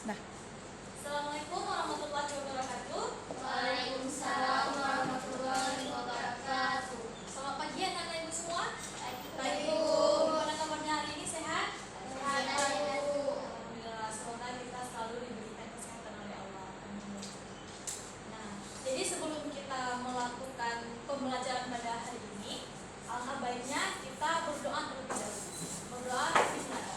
Dah. Assalamualaikum warahmatullahi wabarakatuh. Waalaikumsalam warahmatullahi wabarakatuh. Selamat pagi anak-anak ibu semua. Pagi, Bu. Gimana kabarnya hari ini, sehat? Sehat, Bu. Alhamdulillah, semoga kita selalu diberikan kesehatan oleh Allah. Amin. Nah, jadi sebelum kita melakukan pembelajaran pada hari ini, alangkah baiknya kita berdoa terlebih dahulu. Berdoa bismillah.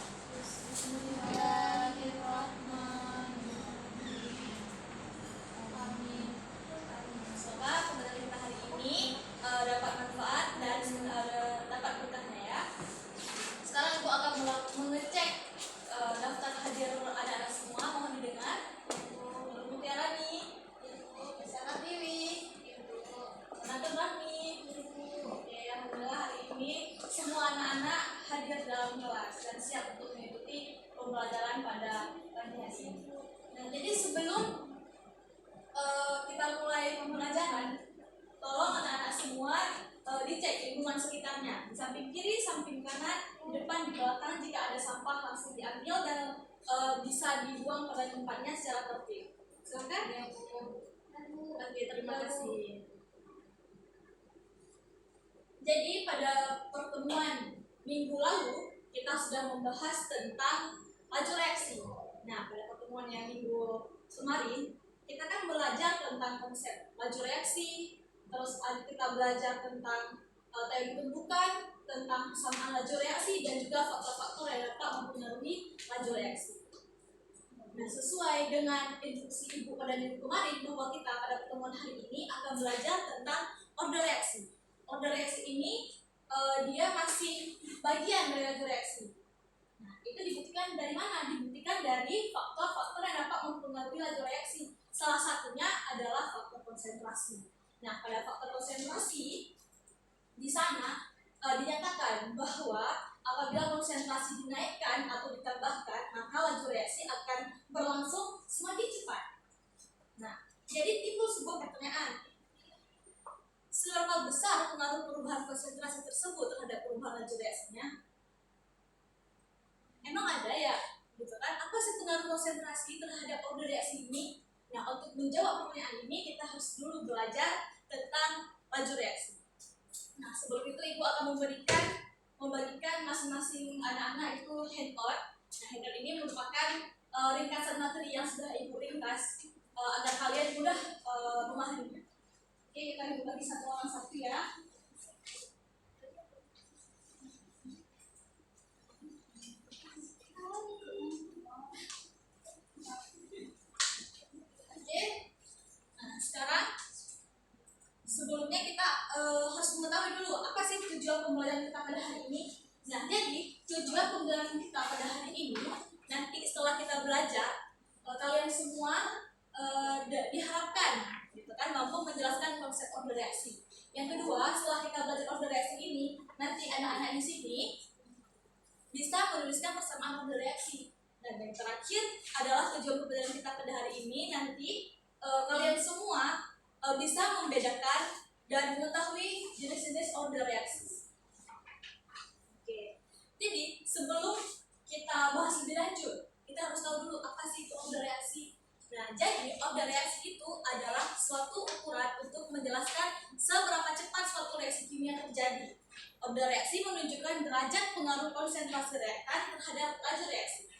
Amin. Semoga pembelajaran kita hari ini dapat manfaat dan dapat berkahnya ya. Sekarang Ibu akan mengecek daftar hadir anak-anak semua. Mohon didengar. Ibu Tiara nih, Sarah Tiwi, Nata Bami. Oke, alhamdulillah hari ini semua anak-anak hadir dalam kelas dan siap untuk mengikuti pembelajaran pada pagi hari ini. Nah, jadi sebelum kita mulai pembelajaran, tolong anak-anak semua dicek lingkungan sekitarnya, di samping kiri, samping kanan, di depan, di belakang. Jika ada sampah langsung diambil dan bisa dibuang pada tempatnya secara tertib. Silakan. Oke, terima kasih. Jadi pada pertemuan minggu lalu kita sudah membahas tentang laju reaksi. Nah, pada pertemuan yang minggu kemarin kita kan belajar tentang konsep laju reaksi, terus kita belajar tentang teori pembentukan, tentang kesamaan laju reaksi, dan juga faktor-faktor yang dapat mempengaruhi laju reaksi. Nah, sesuai dengan instruksi Ibu pada minggu kemarin, bahwa kita pada pertemuan hari ini akan belajar tentang order reaksi. Order reaksi ini dia masih bagian dari laju reaksi. Nah, itu dibuktikan dari mana? Dibuktikan dari faktor-faktor yang dapat mempengaruhi laju reaksi. Salah satunya adalah faktor konsentrasi. Nah, pada faktor konsentrasi di sana dinyatakan bahwa apabila konsentrasi dinaikkan atau ditambahkan, maka laju reaksi akan berlangsung semakin cepat. Nah, jadi timbul sebuah pertanyaan, seberapa besar pengaruh perubahan konsentrasi tersebut terhadap perubahan laju reaksinya? Emang ada ya, gitu kan? Apa sih pengaruh konsentrasi terhadap order reaksi ini? Nah, untuk menjawab pertanyaan ini kita harus dulu belajar tentang laju reaksi. Nah, sebelum itu Ibu akan membagikan masing-masing anak-anak itu handout. Nah, handout ini merupakan ringkasan materi yang sudah Ibu ringkas agar kalian mudah memahaminya. Oke, kita Ibu bagi satu orang satu ya. Oke, nah sekarang sebelumnya kita harus mengetahui dulu apa sih tujuan pembelajaran kita pada hari ini. Nah, jadi tujuan pembelajaran kita pada hari ini nanti setelah kita belajar, kalian semua diharapkan gitu kan mampu menjelaskan konsep order reaksi. Yang kedua, setelah kita belajar order reaksi ini, nanti anak-anak di sini bisa menuliskan persamaan order reaksi. Dan yang terakhir adalah tujuan pembelajaran kita pada hari ini, nanti kalian semua bisa membedakan dan mengetahui jenis-jenis order reaksi. Oke, jadi sebelum kita bahas lebih lanjut, kita harus tahu dulu apa sih itu order reaksi. Nah, jadi order reaksi itu adalah suatu ukuran untuk menjelaskan seberapa cepat suatu reaksi kimia terjadi. Order reaksi menunjukkan derajat pengaruh konsentrasi reaktan terhadap laju reaksi.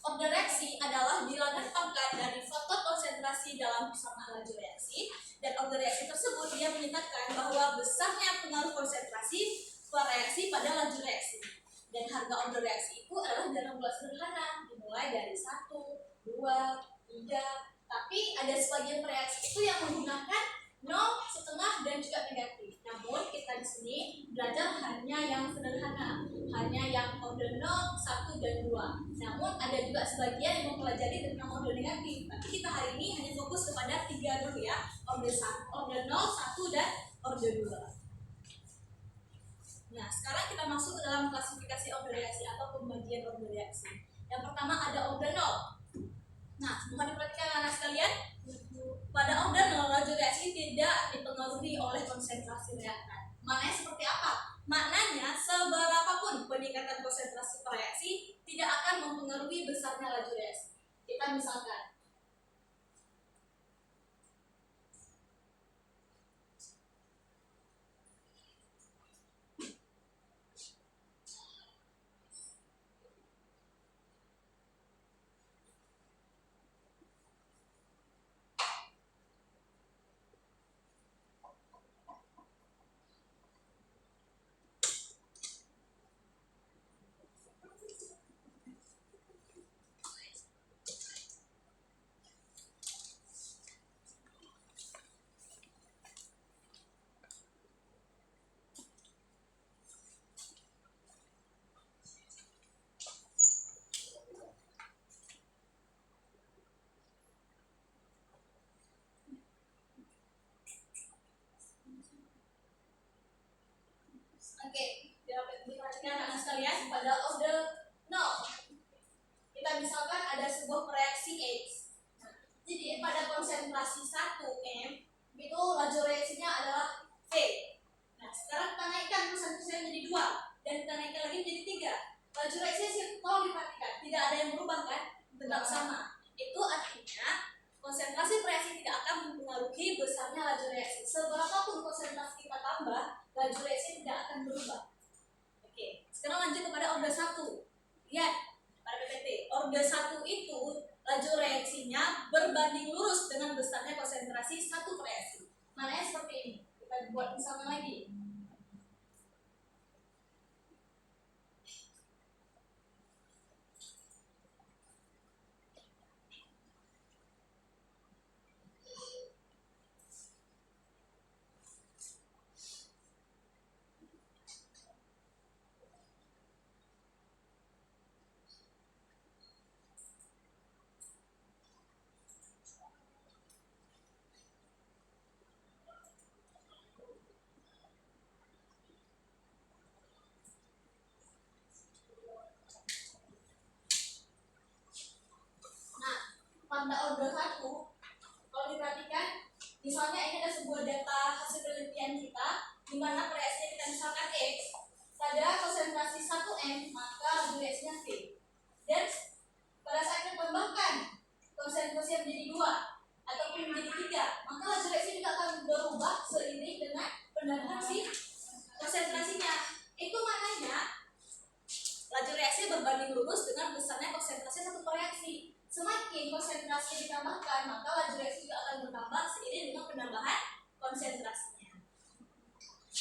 Order reaksi adalah bilangan pangkat dari faktor konsentrasi dalam persamaan laju reaksi, dan order reaksi tersebut dia menyatakan bahwa besarnya pengaruh konsentrasi per reaksi pada laju reaksi. Dan harga order reaksi itu adalah dalam bulat sederhana, dimulai dari 1, 2, 3, tapi ada sebagian reaksi itu yang menggunakan 0, setengah, dan juga negatif. Namun kita di sini belajar hanya yang sederhana, hanya yang order 0, 1, dan 2. Namun ada juga sebagian yang mempelajari tentang order negatif. Tapi kita hari ini hanya fokus kepada 3 dulu ya, order 1, order 0, 1, dan order 2. Nah, sekarang kita masuk ke dalam klasifikasi order reaksi atau pembagian order reaksi. Yang pertama ada order 0. Nah, mohon diperhatikan anak sekalian, pada order 0 laju reaksi tidak dipengaruhi oleh konsentrasi reaktan. Maknanya seperti apa? Maknanya seberapapun peningkatan konsentrasi reaksi tidak akan mempengaruhi besarnya laju reaksi. Kita misalkan. Oke, diperhatikan anak sekalian pada order 0. Kita misalkan ada sebuah reaksi X. Jadi pada konsentrasi 1 M itu laju reaksinya adalah V. Nah, sekarang kita naikkan konsentrasinya menjadi 2 dan kita naikkan lagi menjadi 3. Laju reaksinya tolong diperhatikan, tidak ada yang berubah kan? Tetap sama. Itu artinya konsentrasi reaksi tidak akan mempengaruhi besarnya laju reaksi. Seberapapun konsentrasi kita tambah, laju reaksi tidak akan berubah. Oke, sekarang lanjut kepada order 1. Lihat pada PPT, order 1 itu laju reaksinya berbanding lurus dengan besarnya konsentrasi satu reaksi. Mananya seperti ini. Kita buat misalnya lagi. Pada order 1, kalau diperhatikan, misalnya ini ada sebuah data hasil penelitian kita, di mana reaksinya kita misalkan X, pada konsentrasi 1 M, maka laju reaksinya V. Dan pada saat kita tambahkan konsentrasi menjadi 2 ataupun menjadi 3, maka laju reaksi juga akan berubah seiring dengan penambahan si konsentrasinya. Itu maknanya laju reaksi berbanding lurus dengan besarnya konsentrasi satu reaksi. Semakin konsentrasi ditambahkan, maka laju reaksi juga akan bertambah seiring dengan penambahan konsentrasinya.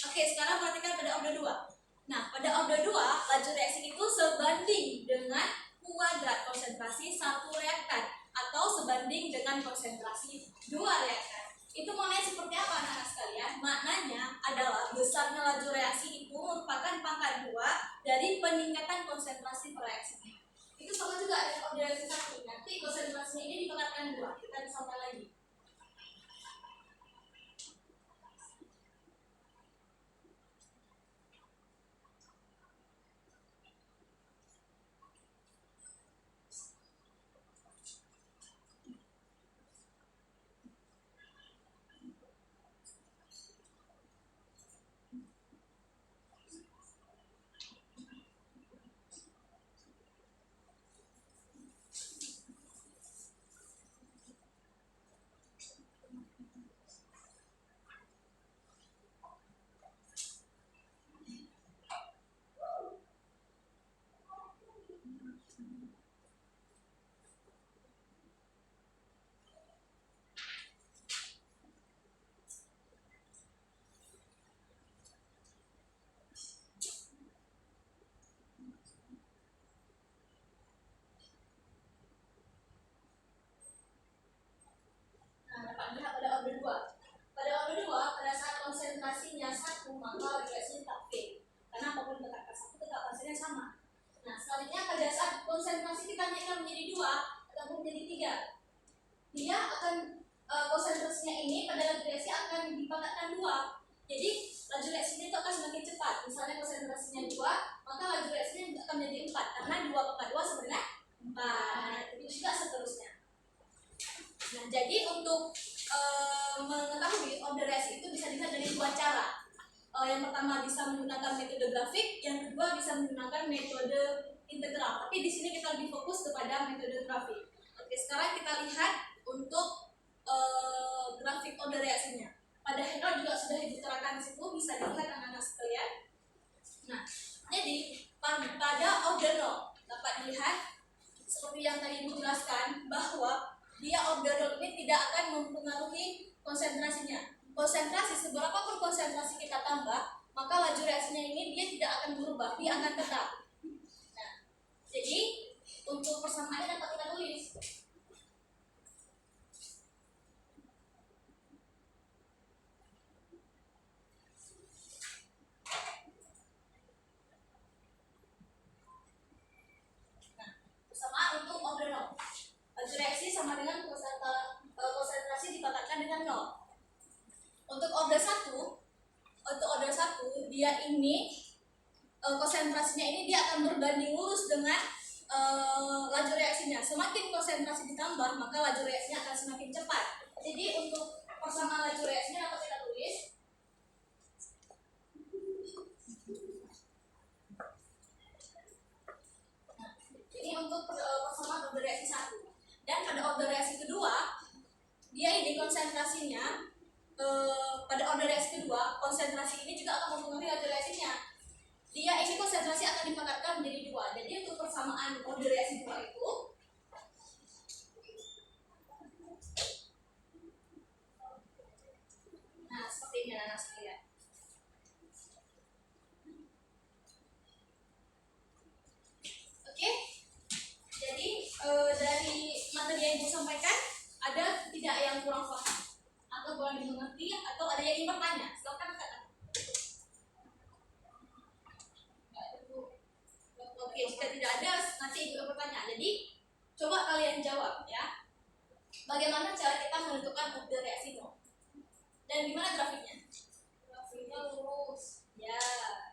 Oke, sekarang perhatikan pada order 2. Nah, pada order 2, laju reaksi itu sebanding dengan kuadrat konsentrasi satu reaktan atau sebanding dengan konsentrasi 2 reaktan. Itu maknanya seperti apa anak-anak sekalian? Maknanya adalah besarnya laju reaksi itu merupakan pangkat 2 dari peningkatan konsentrasi reaksinya. Itu sama juga dengan order reaksi 1. Nanti konsentrasinya ini dipangkatkan 2. Kita disamakan lagi. maka reaksinya tetap V. Karena apapun tetap satu tetap hasilnya sama. Nah, selanjutnya pada saat konsentrasi kita naikkan menjadi 2 ataupun menjadi 3, dia akan konsentrasinya ini pada laju reaksi akan dipangkatkan 2. Jadi laju reaksinya itu akan semakin cepat. Misalnya konsentrasinya 2, maka laju reaksinya akan menjadi 4 karena 2 pangkat 2 sebenarnya 4. Itu juga seterusnya. Nah, jadi untuk mengetahui order reaksi itu bisa dilihat dari 2 cara. Yang pertama bisa menggunakan metode grafik, yang kedua bisa menggunakan metode integral. Tapi di sini kita lebih fokus kepada metode grafik. Oke, sekarang sekarang kita lihat untuk grafik order reaksinya. Pada handout juga sudah diterangkan di situ, bisa dilihat anak-anak sekalian. Nah, jadi pada order 0 dapat dilihat seperti yang tadi Ibu jelaskan bahwa dia order 0 ini tidak akan mempengaruhi konsentrasinya. Konsentrasi seberapapun konsentrasi kita tambah, maka laju reaksinya ini dia tidak akan berubah, dia akan tetap. Nah, jadi untuk persamaannya dapat kita tulis. Persamaan untuk order 0. Laju reaksi sama dengan konsentrasi dipatahkan dengan 0. Untuk order 1 dia ini konsentrasinya ini dia akan berbanding lurus dengan laju reaksinya. Semakin konsentrasi ditambah, maka laju reaksinya akan semakin cepat. Jadi untuk persamaan laju reaksinya dapat kita tulis. Ini untuk persamaan order reaksi 1. Dan pada order reaksi kedua, dia ini konsentrasinya pada order reaksi kedua, konsentrasi ini juga akan mempengaruhi laju reaksinya. Dia ini konsentrasi akan dipakatkan menjadi 2. Jadi untuk persamaan order reaksi 2 itu nah seperti ini anak-anak sekalian. Oke. Jadi dari materi yang Ibu sampaikan, ada tidak yang kurang paham atau kurang dimengerti atau ada yang ingin bertanya? Silakan katakan. Oke, jika tidak ada, nanti Ibu bertanya. Jadi coba kalian jawab ya. Bagaimana cara kita menentukan order reaksi 0? Dan gimana grafiknya? Grafiknya lurus. Ya,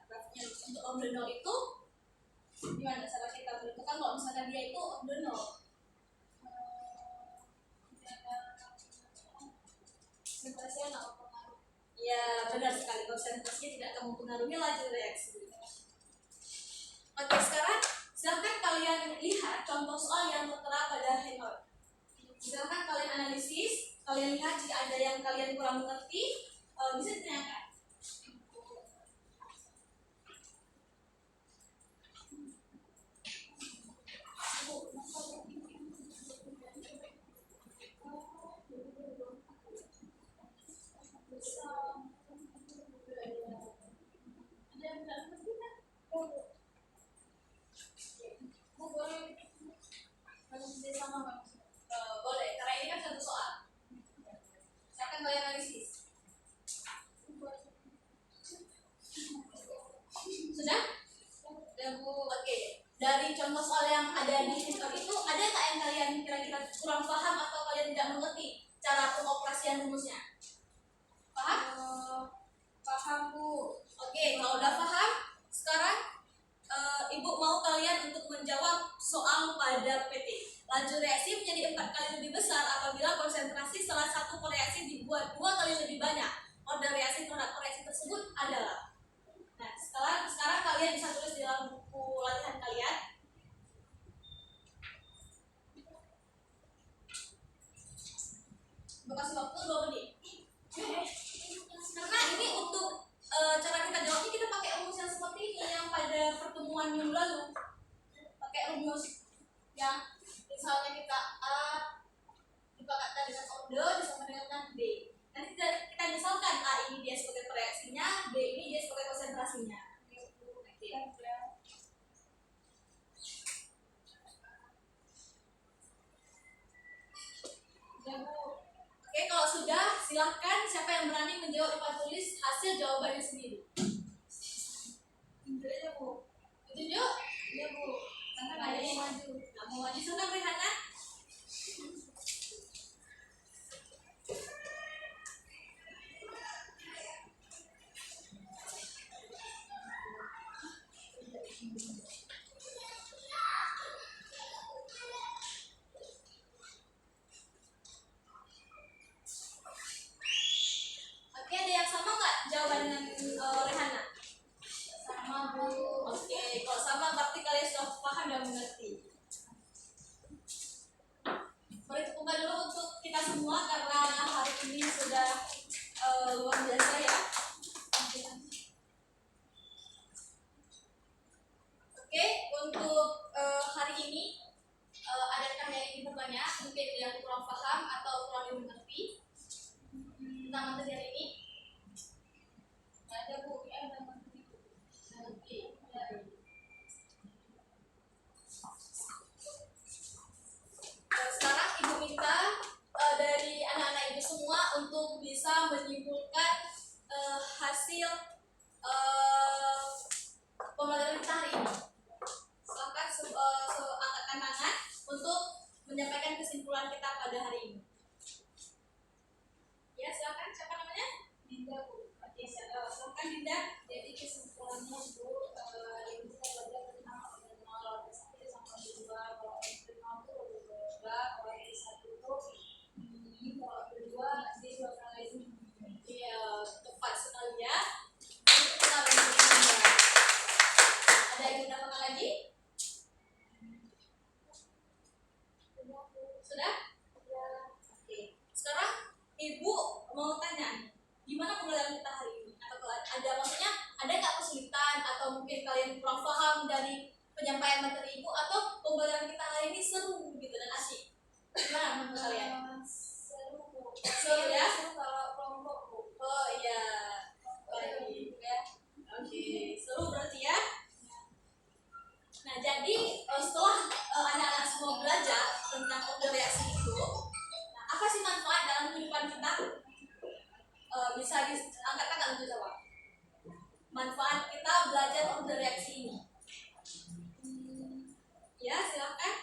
grafiknya lurus. Untuk order 0 itu gimana cara kita menentukan kalau misalkan dia itu order 0? Konsentrasinya nggak mempengaruhi. Ya, benar sekali. Konsentrasinya tidak akan mempengaruhi laju reaksi. Oke, sekarang silakan kalian lihat contoh soal yang tertera pada handout. Silakan kalian analisis, kalian lihat jika ada yang kalian kurang mengerti, bisa ditanyakan. Boleh, karena ini kan satu soal. Silakan kalian analisis. Sudah? Sudah Bu. Oke. Dari contoh soal yang ada di handout itu, ada nggak yang kalian kira-kira kurang paham atau kalian tidak mengerti cara pengoperasian rumusnya? Paham? Paham Bu. Oke, kalau udah paham, sekarang Ibu mau kalian untuk menjawab soal pada PT. Laju reaksi menjadi 4 kali lebih besar apabila konsentrasi salah satu reaksi dibuat 2 kali lebih banyak. Order reaksi terhadap reaksi tersebut adalah. Nah, sekarang kalian bisa tulis di dalam buku latihan kalian. Kasih waktu 2 menit. Karena ini untuk cara kita jawabnya, kita pakai rumus yang seperti ini yang pada pertemuan minggu lalu. Pakai rumus yang misalnya kita A dipakatkan dengan order disama dengan B. Nanti kita misalkan A ini dia sebagai reaksinya, B ini dia sebagai konsentrasinya. Oke, kalau sudah, silahkan siapa yang berani menjawab depan tulis hasil jawabannya sendiri. Tunjuk Bu. Tunjuk? Iya Bu. Karena nggak ada yang maju. Nggak mau maju, senang Rihana? Oke, ada yang sama nggak jawaban dengan Rihana? semua karena hari ini sudah luar biasa ya. Oke, untuk hari ini adakah yang ingin bertanya? Mungkin yang kurang paham atau kurang dimengerti tentang materi hari ini? Nggak ada Bu, ya ada materi. Oke, ya. Sekarang Ibu minta dari anak-anak Ibu semua untuk bisa menyimpulkan hasil pembelajaran kita hari ini. Silakan angkatkan tangan untuk menyampaikan kesimpulan kita pada hari ini. Ya, silakan. Siapa namanya? Dinda, Bu. Oke, silakan Dinda. Jadi kesimpulannya Bu, Ibu kita belajar tentang original satu sampai dua. Kalau original itu dua, kalau yang satu itu ini, kalau kedua dia dua kali ini. Iya, tepat sekali ya. Itu kita belajar. Ada yang ingin tambahkan lagi? Sudah? Ya. Oke. Sekarang Ibu mau tanya, gimana pembelajaran kita hari ini? Atau ada maksudnya ada nggak kesulitan atau mungkin kalian kurang paham dari penyampaian materi Ibu atau pembelajaran kita hari ini seru gitu dan asik? Gimana menurut kalian? Seru ya? Kalau kelompok Bu. Oh iya. Baik ya. Oke, seru berarti ya. Nah, jadi setelah anak-anak semua belajar tentang objek reaksi itu, nah, apa sih manfaat dalam kehidupan kita? Bisa diangkat kakak untuk jawab. Manfaat kita belajar objek reaksi ini. Ya, silakan.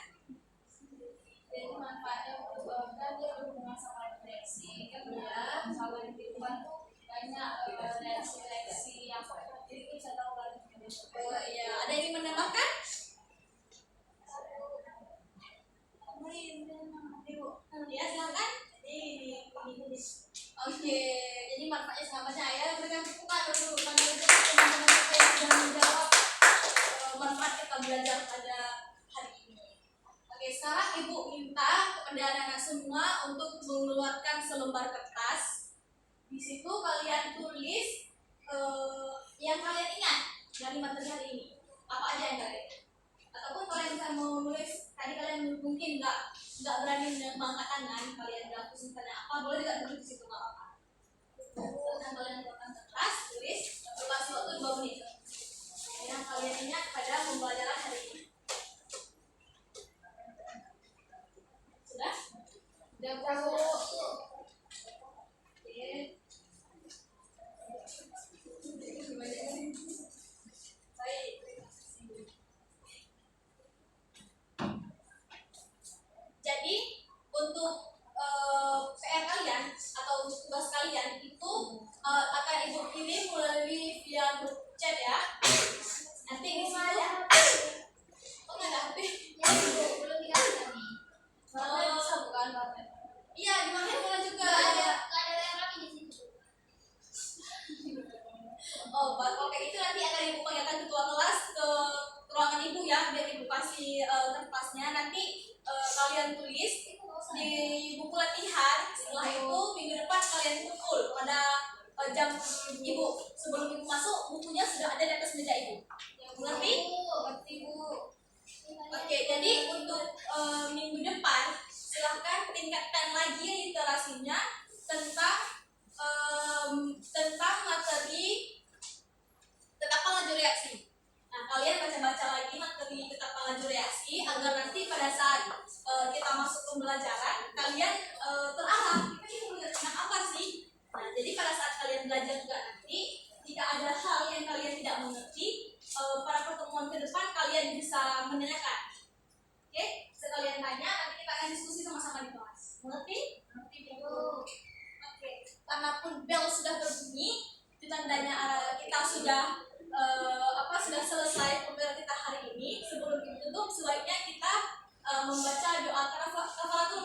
Jadi manfaatnya untuk kan dia berhubungan sama reaksi kan ya. Kalau di kehidupan tuh banyak reaksi-reaksi yang jadi kita bisa tahu kan. Oh iya, ada yang ingin menambahkan? Ya, silakan. Oke, jadi manfaatnya sama banyak ya. Berikan buka dulu teman-teman kita yang sudah menjawab manfaat kita belajar pada hari ini. Oke, sekarang Ibu minta kepada anak-anak semua untuk mengeluarkan selembar kertas. Di situ kalian tulis yang kalian ingat dari materi hari ini. Apa aja yang kalian? Ataupun kalian bisa menulis, tadi kalian mungkin nggak berani mengangkat tangan, kalian nggak pusing tanya apa, boleh juga tulis di situ nggak apa-apa. Dan kalian keluarkan kertas, tulis, kasih waktu 2 menit. Yang kalian ingat pada pembelajaran hari ini. Sudah? Sudah Bu. Oke. Baik. Jadi untuk PR kalian atau tugas kalian itu akan Ibu kirim melalui via grup chat ya. Nanti di situ. Oh nggak ada HP? Ya belum dikasih tadi. Oh, Bisa bukan? iya di mana juga. Nggak ada yang lagi di situ. Oh, kalau kayak itu nanti akan Ibu panggilkan ketua kelas ke ruangan Ibu ya, biar Ibu kasih kertasnya. Nanti kalian tulis di buku latihan. Setelah itu minggu depan kalian kumpul pada jam Ibu. Sebelum Ibu masuk, bukunya sudah ada di atas meja Ibu. Mengerti? Ngerti Bu. Oke, jadi untuk minggu depan silahkan tingkatkan lagi literasinya tentang materi tetapan laju reaksi. Nah, kalian baca-baca lagi materi tetapan laju reaksi agar nanti pada saat kita masuk pembelajaran kalian terarah. Kita ini belajar tentang apa sih? Nah, jadi pada saat kalian belajar juga nanti jika ada hal yang kalian tidak mengerti, pada pertemuan ke depan kalian bisa menanyakan. Oke, sekalian tanya, nanti kita akan diskusi sama-sama di kelas. Mengerti? Mengerti Bu. Oke, karena pun bel sudah berbunyi, itu tandanya kita sudah sudah selesai pembelajaran kita hari ini. Sebelum ditutup, sebaiknya kita membaca doa kafaratul